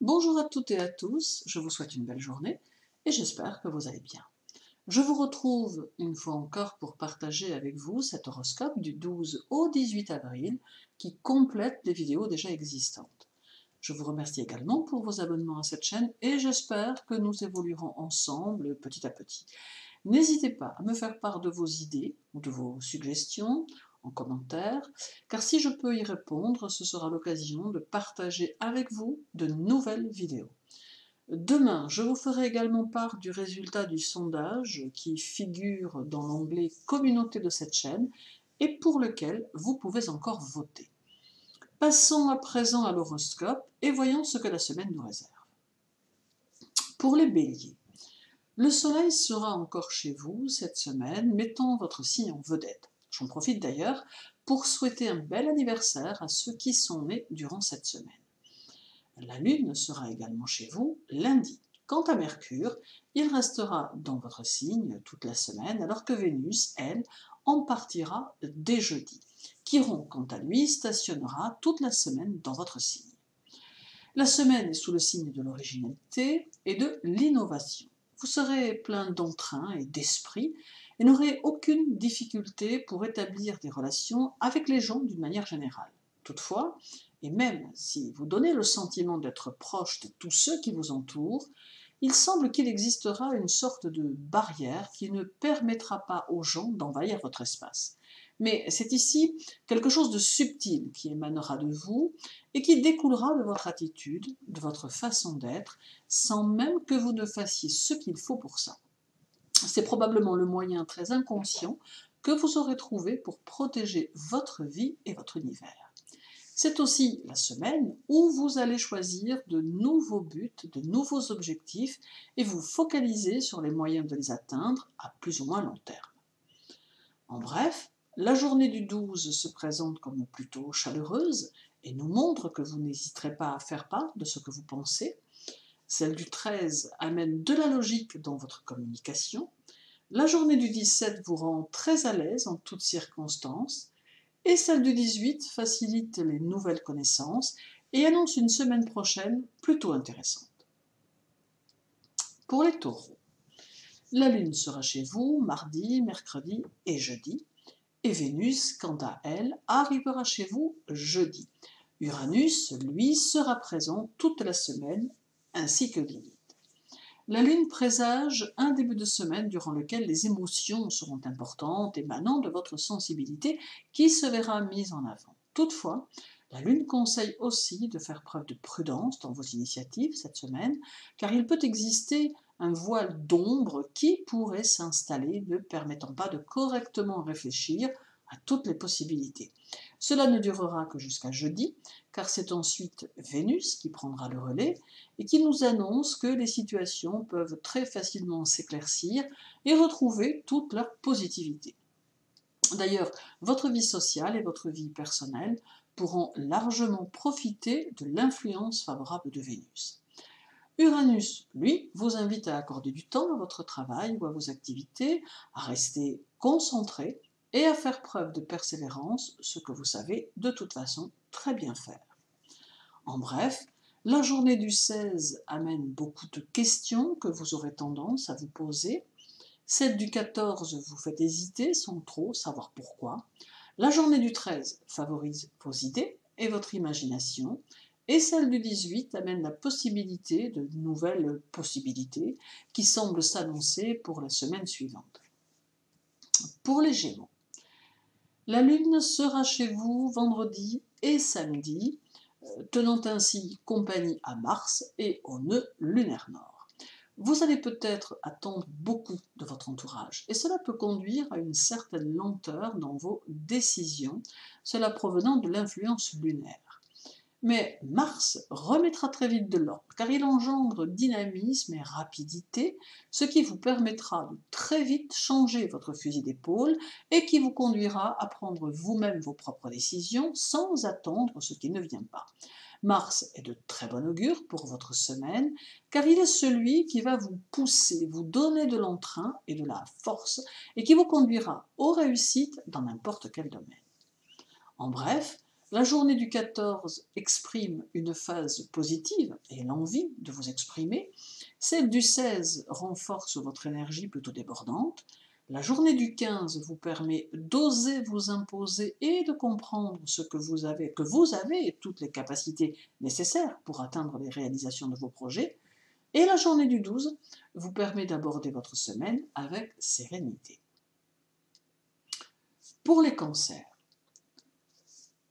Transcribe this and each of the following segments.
Bonjour à toutes et à tous, je vous souhaite une belle journée et j'espère que vous allez bien. Je vous retrouve une fois encore pour partager avec vous cet horoscope du 12 au 18 avril qui complète les vidéos déjà existantes. Je vous remercie également pour vos abonnements à cette chaîne et j'espère que nous évoluerons ensemble petit à petit. N'hésitez pas à me faire part de vos idées ou de vos suggestions en commentaire, car si je peux y répondre, ce sera l'occasion de partager avec vous de nouvelles vidéos. Demain, je vous ferai également part du résultat du sondage qui figure dans l'onglet Communauté de cette chaîne et pour lequel vous pouvez encore voter. Passons à présent à l'horoscope et voyons ce que la semaine nous réserve. Pour les béliers, le soleil sera encore chez vous cette semaine, mettant votre signe en vedette. J'en profite d'ailleurs pour souhaiter un bel anniversaire à ceux qui sont nés durant cette semaine. La lune sera également chez vous lundi. Quant à Mercure, il restera dans votre signe toute la semaine, alors que Vénus, elle, en partira dès jeudi. Chiron, quant à lui, stationnera toute la semaine dans votre signe. La semaine est sous le signe de l'originalité et de l'innovation. Vous serez plein d'entrain et d'esprit et n'aurez aucune difficulté pour établir des relations avec les gens d'une manière générale. Toutefois, et même si vous donnez le sentiment d'être proche de tous ceux qui vous entourent, il semble qu'il existera une sorte de barrière qui ne permettra pas aux gens d'envahir votre espace. Mais c'est ici quelque chose de subtil qui émanera de vous et qui découlera de votre attitude, de votre façon d'être, sans même que vous ne fassiez ce qu'il faut pour ça. C'est probablement le moyen très inconscient que vous aurez trouvé pour protéger votre vie et votre univers. C'est aussi la semaine où vous allez choisir de nouveaux buts, de nouveaux objectifs et vous focaliser sur les moyens de les atteindre à plus ou moins long terme. En bref, la journée du 12 se présente comme plutôt chaleureuse et nous montre que vous n'hésiterez pas à faire part de ce que vous pensez. Celle du 13 amène de la logique dans votre communication. La journée du 17 vous rend très à l'aise en toutes circonstances. Et celle du 18 facilite les nouvelles connaissances et annonce une semaine prochaine plutôt intéressante. Pour les taureaux, la lune sera chez vous mardi, mercredi et jeudi. Et Vénus, quant à elle, arrivera chez vous jeudi. Uranus, lui, sera présent toute la semaine, ainsi que Lilith. La lune présage un début de semaine durant lequel les émotions seront importantes, émanant de votre sensibilité qui se verra mise en avant. Toutefois, la lune conseille aussi de faire preuve de prudence dans vos initiatives cette semaine, car il peut exister un voile d'ombre qui pourrait s'installer, ne permettant pas de correctement réfléchir à toutes les possibilités. Cela ne durera que jusqu'à jeudi, car c'est ensuite Vénus qui prendra le relais et qui nous annonce que les situations peuvent très facilement s'éclaircir et retrouver toute leur positivité. D'ailleurs, votre vie sociale et votre vie personnelle pourront largement profiter de l'influence favorable de Vénus. Uranus, lui, vous invite à accorder du temps à votre travail ou à vos activités, à rester concentré et à faire preuve de persévérance, ce que vous savez de toute façon très bien faire. En bref, la journée du 16 amène beaucoup de questions que vous aurez tendance à vous poser. Celle du 14 vous fait hésiter sans trop savoir pourquoi. La journée du 13 favorise vos idées et votre imagination. Et celle du 18 amène la possibilité de nouvelles possibilités qui semblent s'annoncer pour la semaine suivante. Pour les Gémeaux, la lune sera chez vous vendredi et samedi, tenant ainsi compagnie à Mars et au nœud lunaire nord. Vous allez peut-être attendre beaucoup de votre entourage et cela peut conduire à une certaine lenteur dans vos décisions, cela provenant de l'influence lunaire. Mais Mars remettra très vite de l'ordre, car il engendre dynamisme et rapidité, ce qui vous permettra de très vite changer votre fusil d'épaule et qui vous conduira à prendre vous-même vos propres décisions sans attendre ce qui ne vient pas. Mars est de très bon augure pour votre semaine, car il est celui qui va vous pousser, vous donner de l'entrain et de la force, et qui vous conduira aux réussites dans n'importe quel domaine. En bref, La journée du 14 exprime une phase positive et l'envie de vous exprimer. Celle du 16 renforce votre énergie plutôt débordante. La journée du 15 vous permet d'oser vous imposer et de comprendre ce que vous avez toutes les capacités nécessaires pour atteindre les réalisations de vos projets. Et la journée du 12 vous permet d'aborder votre semaine avec sérénité. Pour les cancers,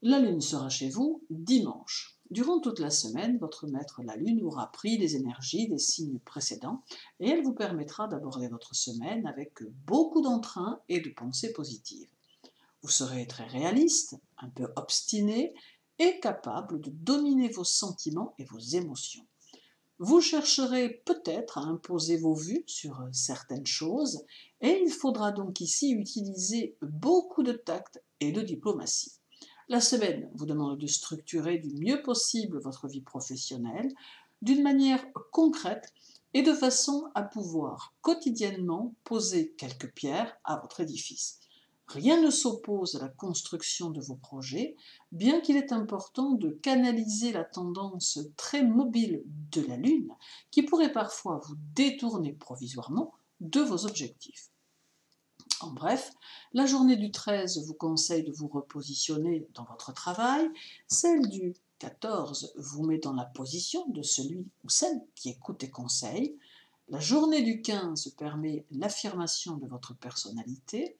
la Lune sera chez vous dimanche. Durant toute la semaine, votre maître la Lune aura pris les énergies des signes précédents et elle vous permettra d'aborder votre semaine avec beaucoup d'entrain et de pensées positives. Vous serez très réaliste, un peu obstiné et capable de dominer vos sentiments et vos émotions. Vous chercherez peut-être à imposer vos vues sur certaines choses et il faudra donc ici utiliser beaucoup de tact et de diplomatie. La semaine vous demande de structurer du mieux possible votre vie professionnelle d'une manière concrète et de façon à pouvoir quotidiennement poser quelques pierres à votre édifice. Rien ne s'oppose à la construction de vos projets, bien qu'il est important de canaliser la tendance très mobile de la Lune, qui pourrait parfois vous détourner provisoirement de vos objectifs. En bref, la journée du 13 vous conseille de vous repositionner dans votre travail, celle du 14 vous met dans la position de celui ou celle qui écoute et conseille, la journée du 15 permet l'affirmation de votre personnalité,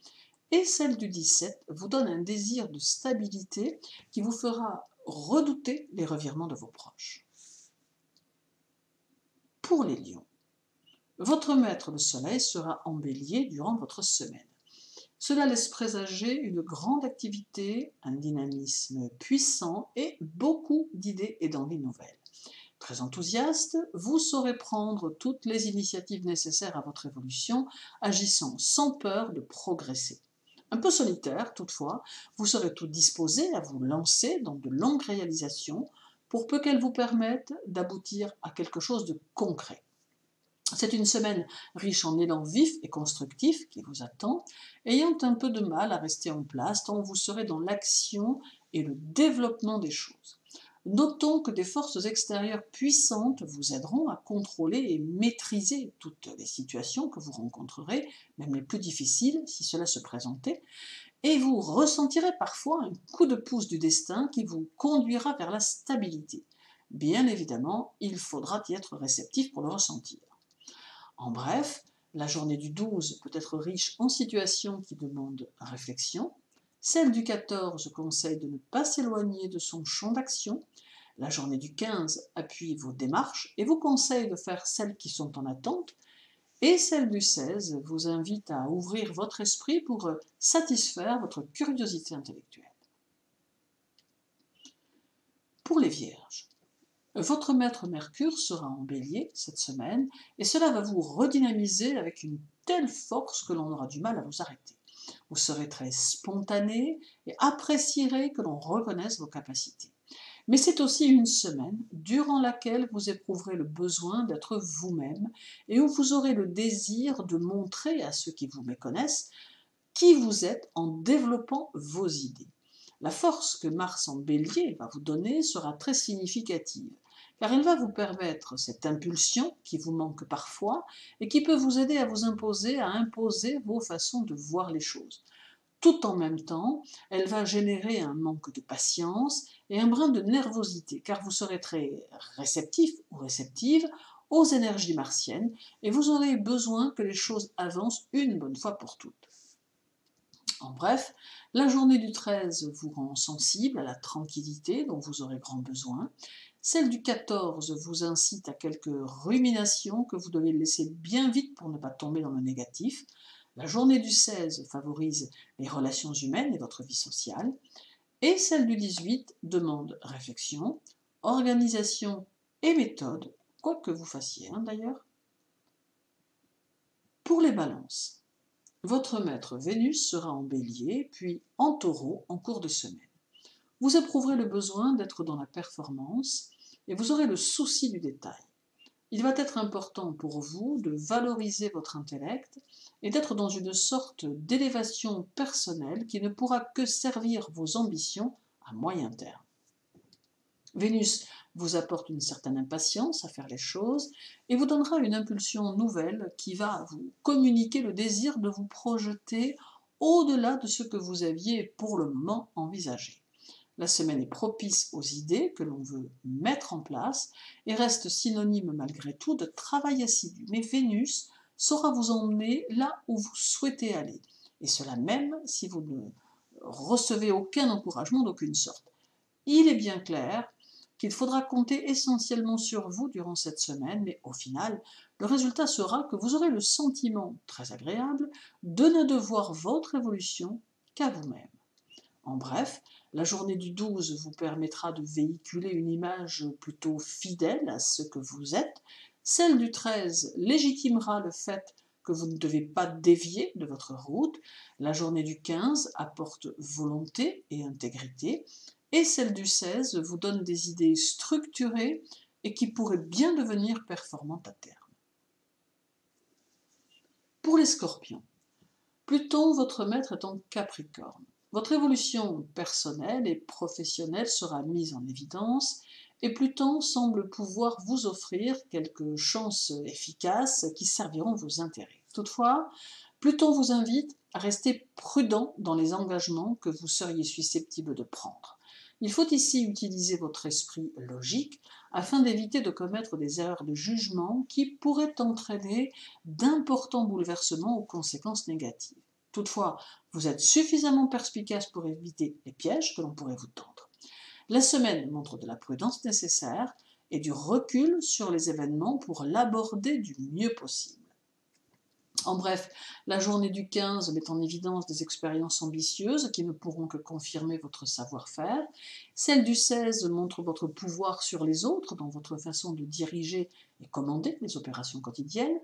et celle du 17 vous donne un désir de stabilité qui vous fera redouter les revirements de vos proches. Pour les lions, votre maître le soleil sera en bélier durant votre semaine. Cela laisse présager une grande activité, un dynamisme puissant et beaucoup d'idées et d'envies nouvelles. Très enthousiaste, vous saurez prendre toutes les initiatives nécessaires à votre évolution, agissant sans peur de progresser. Un peu solitaire, toutefois, vous serez tout disposé à vous lancer dans de longues réalisations pour peu qu'elles vous permettent d'aboutir à quelque chose de concret. C'est une semaine riche en élan vif et constructif qui vous attend, ayant un peu de mal à rester en place tant vous serez dans l'action et le développement des choses. Notons que des forces extérieures puissantes vous aideront à contrôler et maîtriser toutes les situations que vous rencontrerez, même les plus difficiles si cela se présentait, et vous ressentirez parfois un coup de pouce du destin qui vous conduira vers la stabilité. Bien évidemment, il faudra y être réceptif pour le ressentir. En bref, la journée du 12 peut être riche en situations qui demandent réflexion. Celle du 14 conseille de ne pas s'éloigner de son champ d'action. La journée du 15 appuie vos démarches et vous conseille de faire celles qui sont en attente. Et celle du 16 vous invite à ouvrir votre esprit pour satisfaire votre curiosité intellectuelle. Pour les vierges, votre maître Mercure sera en bélier cette semaine et cela va vous redynamiser avec une telle force que l'on aura du mal à vous arrêter. Vous serez très spontané et apprécierez que l'on reconnaisse vos capacités. Mais c'est aussi une semaine durant laquelle vous éprouverez le besoin d'être vous-même et où vous aurez le désir de montrer à ceux qui vous méconnaissent qui vous êtes en développant vos idées. La force que Mars en bélier va vous donner sera très significative, car elle va vous permettre cette impulsion qui vous manque parfois et qui peut vous aider à imposer vos façons de voir les choses. Tout en même temps, elle va générer un manque de patience et un brin de nervosité, car vous serez très réceptif ou réceptive aux énergies martiennes et vous aurez besoin que les choses avancent une bonne fois pour toutes. En bref, la journée du 13 vous rend sensible à la tranquillité dont vous aurez grand besoin. Celle du 14 vous incite à quelques ruminations que vous devez laisser bien vite pour ne pas tomber dans le négatif. La journée du 16 favorise les relations humaines et votre vie sociale. Et celle du 18 demande réflexion, organisation et méthode, quoi que vous fassiez d'ailleurs. Pour les balances, votre maître Vénus sera en bélier, puis en taureau en cours de semaine. Vous éprouverez le besoin d'être dans la performance et vous aurez le souci du détail. Il va être important pour vous de valoriser votre intellect et d'être dans une sorte d'élévation personnelle qui ne pourra que servir vos ambitions à moyen terme. Vénus vous apporte une certaine impatience à faire les choses et vous donnera une impulsion nouvelle qui va vous communiquer le désir de vous projeter au-delà de ce que vous aviez pour le moment envisagé. La semaine est propice aux idées que l'on veut mettre en place et reste synonyme malgré tout de travail assidu. Mais Vénus saura vous emmener là où vous souhaitez aller, et cela même si vous ne recevez aucun encouragement d'aucune sorte. Il est bien clair qu'il faudra compter essentiellement sur vous durant cette semaine, mais au final, le résultat sera que vous aurez le sentiment, très agréable, de ne devoir votre évolution qu'à vous-même. En bref, la journée du 12 vous permettra de véhiculer une image plutôt fidèle à ce que vous êtes. Celle du 13 légitimera le fait que vous ne devez pas dévier de votre route. La journée du 15 apporte volonté et intégrité. Et celle du 16 vous donne des idées structurées et qui pourraient bien devenir performantes à terme. Pour les scorpions, Pluton, votre maître, est en Capricorne. Votre évolution personnelle et professionnelle sera mise en évidence et Pluton semble pouvoir vous offrir quelques chances efficaces qui serviront vos intérêts. Toutefois, Pluton vous invite à rester prudent dans les engagements que vous seriez susceptible de prendre. Il faut ici utiliser votre esprit logique afin d'éviter de commettre des erreurs de jugement qui pourraient entraîner d'importants bouleversements aux conséquences négatives. Toutefois, vous êtes suffisamment perspicace pour éviter les pièges que l'on pourrait vous tendre. La semaine montre de la prudence nécessaire et du recul sur les événements pour l'aborder du mieux possible. En bref, la journée du 15 met en évidence des expériences ambitieuses qui ne pourront que confirmer votre savoir-faire. Celle du 16 montre votre pouvoir sur les autres dans votre façon de diriger et commander les opérations quotidiennes.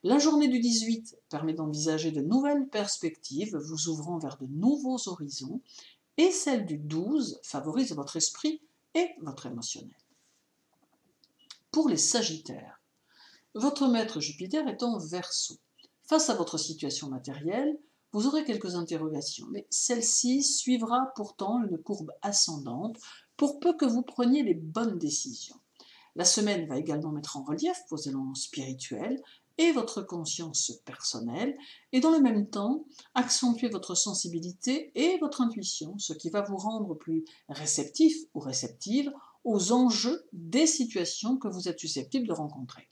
La journée du 18 permet d'envisager de nouvelles perspectives, vous ouvrant vers de nouveaux horizons. Et celle du 12 favorise votre esprit et votre émotionnel. Pour les Sagittaires, votre maître Jupiter est en Verseau. Face à votre situation matérielle, vous aurez quelques interrogations, mais celle-ci suivra pourtant une courbe ascendante pour peu que vous preniez les bonnes décisions. La semaine va également mettre en relief vos élans spirituels et votre conscience personnelle, et dans le même temps, accentuer votre sensibilité et votre intuition, ce qui va vous rendre plus réceptif ou réceptive aux enjeux des situations que vous êtes susceptible de rencontrer.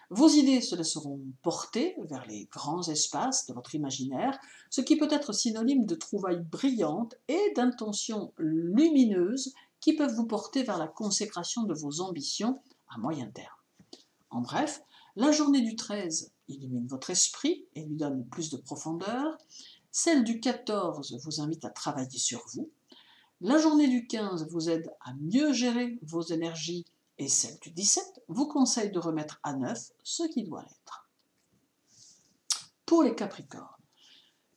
Vos idées se laisseront porter vers les grands espaces de votre imaginaire, ce qui peut être synonyme de trouvailles brillantes et d'intentions lumineuses qui peuvent vous porter vers la consécration de vos ambitions à moyen terme. En bref, la journée du 13 illumine votre esprit et lui donne plus de profondeur. Celle du 14 vous invite à travailler sur vous. La journée du 15 vous aide à mieux gérer vos énergies et celle du 17 vous conseille de remettre à neuf ce qui doit l'être. Pour les Capricornes,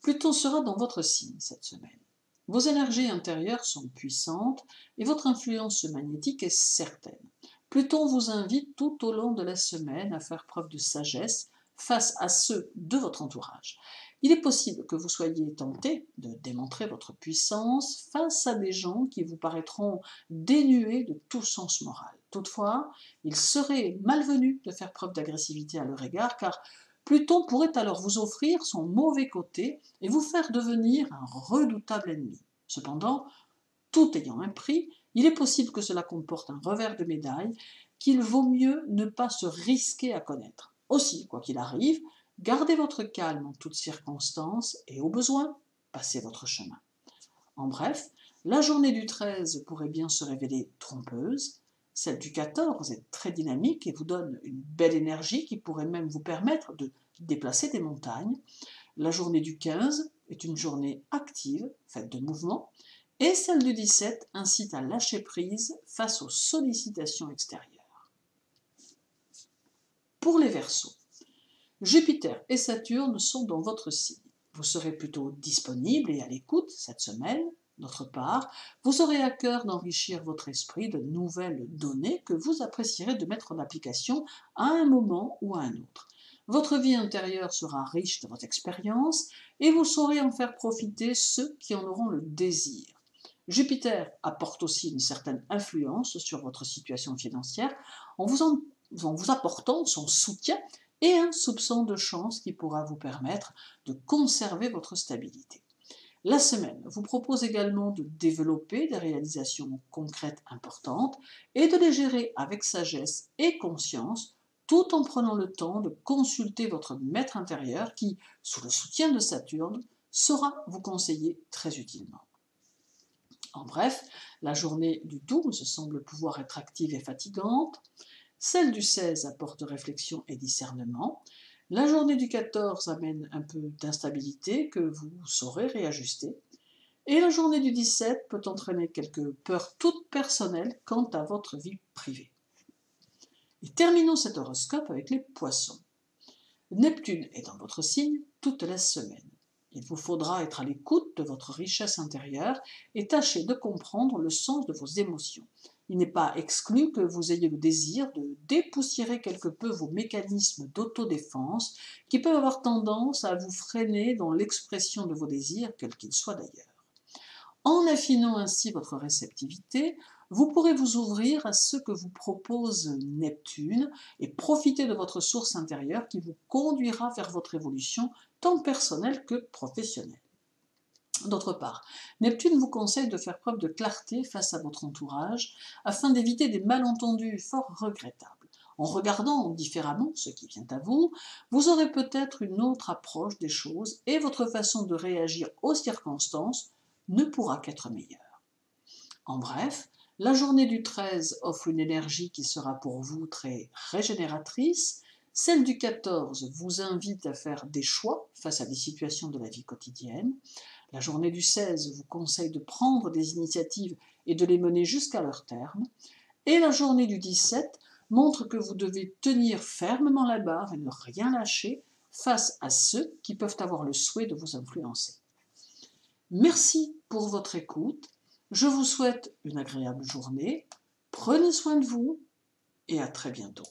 Pluton sera dans votre signe cette semaine. Vos énergies intérieures sont puissantes et votre influence magnétique est certaine. Pluton vous invite tout au long de la semaine à faire preuve de sagesse face à ceux de votre entourage. Il est possible que vous soyez tenté de démontrer votre puissance face à des gens qui vous paraîtront dénués de tout sens moral. Toutefois, il serait malvenu de faire preuve d'agressivité à leur égard, car Pluton pourrait alors vous offrir son mauvais côté et vous faire devenir un redoutable ennemi. Cependant, tout ayant un prix, il est possible que cela comporte un revers de médaille qu'il vaut mieux ne pas se risquer à connaître. Aussi, quoi qu'il arrive, gardez votre calme en toutes circonstances et au besoin, passez votre chemin. En bref, la journée du 13 pourrait bien se révéler trompeuse, celle du 14 est très dynamique et vous donne une belle énergie qui pourrait même vous permettre de déplacer des montagnes. La journée du 15 est une journée active, faite de mouvements, et celle du 17 incite à lâcher prise face aux sollicitations extérieures. Pour les Verseaux, Jupiter et Saturne sont dans votre signe. Vous serez plutôt disponible et à l'écoute cette semaine. D'autre part, vous aurez à cœur d'enrichir votre esprit de nouvelles données que vous apprécierez de mettre en application à un moment ou à un autre. Votre vie intérieure sera riche de votre expérience et vous saurez en faire profiter ceux qui en auront le désir. Jupiter apporte aussi une certaine influence sur votre situation financière en vous apportant son soutien et un soupçon de chance qui pourra vous permettre de conserver votre stabilité. La semaine vous propose également de développer des réalisations concrètes importantes et de les gérer avec sagesse et conscience, tout en prenant le temps de consulter votre maître intérieur qui, sous le soutien de Saturne, saura vous conseiller très utilement. En bref, la journée du 12 semble pouvoir être active et fatigante, celle du 16 apporte réflexion et discernement, la journée du 14 amène un peu d'instabilité que vous saurez réajuster, et la journée du 17 peut entraîner quelques peurs toutes personnelles quant à votre vie privée. Et terminons cet horoscope avec les poissons. Neptune est dans votre signe toute la semaine. Il vous faudra être à l'écoute de votre richesse intérieure et tâcher de comprendre le sens de vos émotions. Il n'est pas exclu que vous ayez le désir de dépoussiérer quelque peu vos mécanismes d'autodéfense qui peuvent avoir tendance à vous freiner dans l'expression de vos désirs, quels qu'ils soient d'ailleurs. En affinant ainsi votre réceptivité, vous pourrez vous ouvrir à ce que vous propose Neptune et profiter de votre source intérieure qui vous conduira vers votre évolution tant personnelle que professionnelle. D'autre part, Neptune vous conseille de faire preuve de clarté face à votre entourage afin d'éviter des malentendus fort regrettables. En regardant différemment ce qui vient à vous, vous aurez peut-être une autre approche des choses et votre façon de réagir aux circonstances ne pourra qu'être meilleure. En bref, la journée du 13 offre une énergie qui sera pour vous très régénératrice, celle du 14 vous invite à faire des choix face à des situations de la vie quotidienne, la journée du 16 vous conseille de prendre des initiatives et de les mener jusqu'à leur terme, et la journée du 17 montre que vous devez tenir fermement la barre et ne rien lâcher face à ceux qui peuvent avoir le souhait de vous influencer. Merci pour votre écoute, je vous souhaite une agréable journée, prenez soin de vous et à très bientôt.